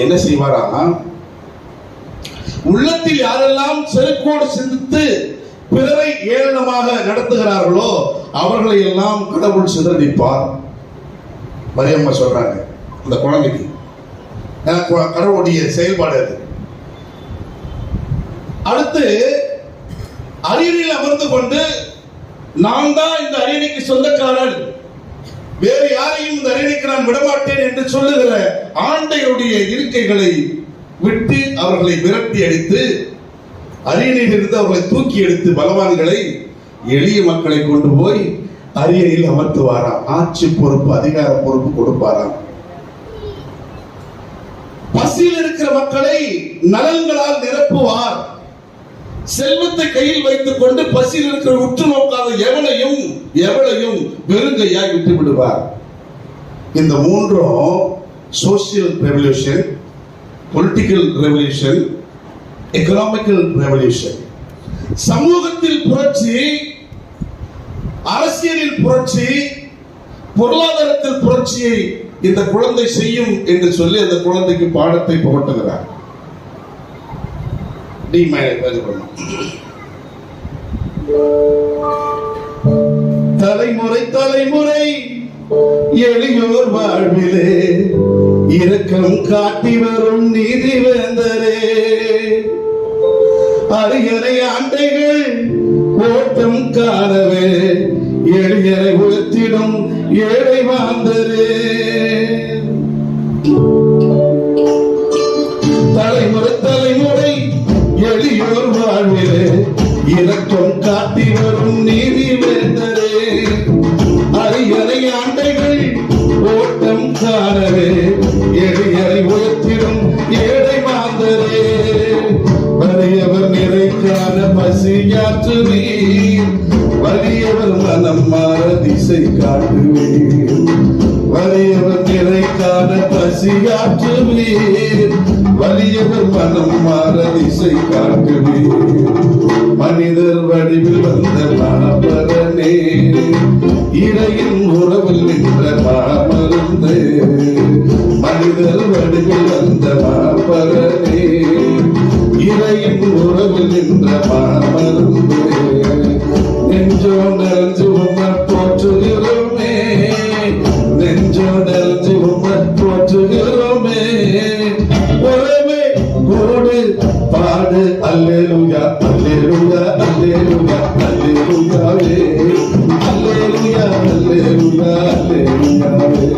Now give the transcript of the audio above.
என்ன செய்வாராம், உள்ளத்தில் யாரெல்லாம் செருக்கோடு சிந்தித்து பிறரை ஏளனமாக நடத்துகிறார்களோ அவர்களை எல்லாம் கடவுள் சிதறடிப்பார். மரியம்மா சொல்றாங்க அந்த குழந்தைக்கு. கடவுளுடைய செயல்பாடு அது. அடுத்து அரியணையில் அமர்ந்து கொண்டு நான் தான் இந்த அரியணைக்கு சொந்தக்காரன், வேறு யாரையும் இந்த அரியணைக்கு நான் விடமாட்டேன் என்று சொல்லுகிற ஆண்டையுடைய இருக்கைகளை விட்டு அவர்களை விரட்டி அடித்து அரியணையில் இருந்து அவர்களை தூக்கி எடுத்து பலவான்களை எளிய மக்களை கொண்டு போய் அரியணையில் அமர்த்துவாராம். ஆட்சி பொறுப்பு, அதிகார பொறுப்பு கொடுப்பாராம். பசியில் இருக்கிற மக்களை நலன்களால் நிரப்புவார். செல்வத்தை கையில் வைத்துக் கொண்டு பசியில் இருக்கிற உற்று நோக்காத எவளையும் வெறுங்கையாய் விட்டு விடுவார். இந்த மூன்றும் social revolution, political revolution, economical revolution. சமூகத்தில் புரட்சி, அரசியலில் புரட்சி, பொருளாதாரத்தில் புரட்சியை இந்த குழந்தை செய்யும் என்று சொல்லி அந்த குழந்தைக்கு பாடத்தை புகட்டுகிறார். தலைமுறை தலைமுறை எளியோர் வாழ்விலே இரக்கம் காட்டி வரும் நீதி வேந்தரே, அரியணை ஆண்டைகள் ஓட்டம் காணவே எளியரை உயர்த்திடும் ஏழை மாந்தரே. தலைமுறை தலைமுறை எளியோர் வாழ்விலே இரக்கம் காட்டி வரும் நீதி வேந்தரே, அரியணை ஆண்டைகள் ஓட்டம் காணவே எளியரை உயர்த்திடும் ஏழை மாந்தரே. வலியவர் நிறைக்கான பசியாற்றுவீர், வலியவர் மனம் மாற திசை காட்டுவீர். வலியவர் நிறைக்கான பசியாற்றுவீர், வலியவர் மனம் மாற திசை காட்டுவீர். மனிதர் வடிவில் வந்த மாபரனே, இறையின் உறவில் நின்ற மாமருந்தே. மனிதர் வடிவில் வந்த மாபரனே, இறையின் உறவில் நின்ற மாமருந்தே. நெஞ்சோ நிறைஞ்சு உம்மை போற்றுகிறோமே, நெஞ்சோ நிறைஞ்சு உம்மை போற்றுகிறோமே. உறவே கூடு பாடு அல்லேலூயா அல்லேலூயா அல்லேலூயா அல்லேலூயாவே, அல்லேலூயா அல்லேலூயா அல்லேலூயாவே.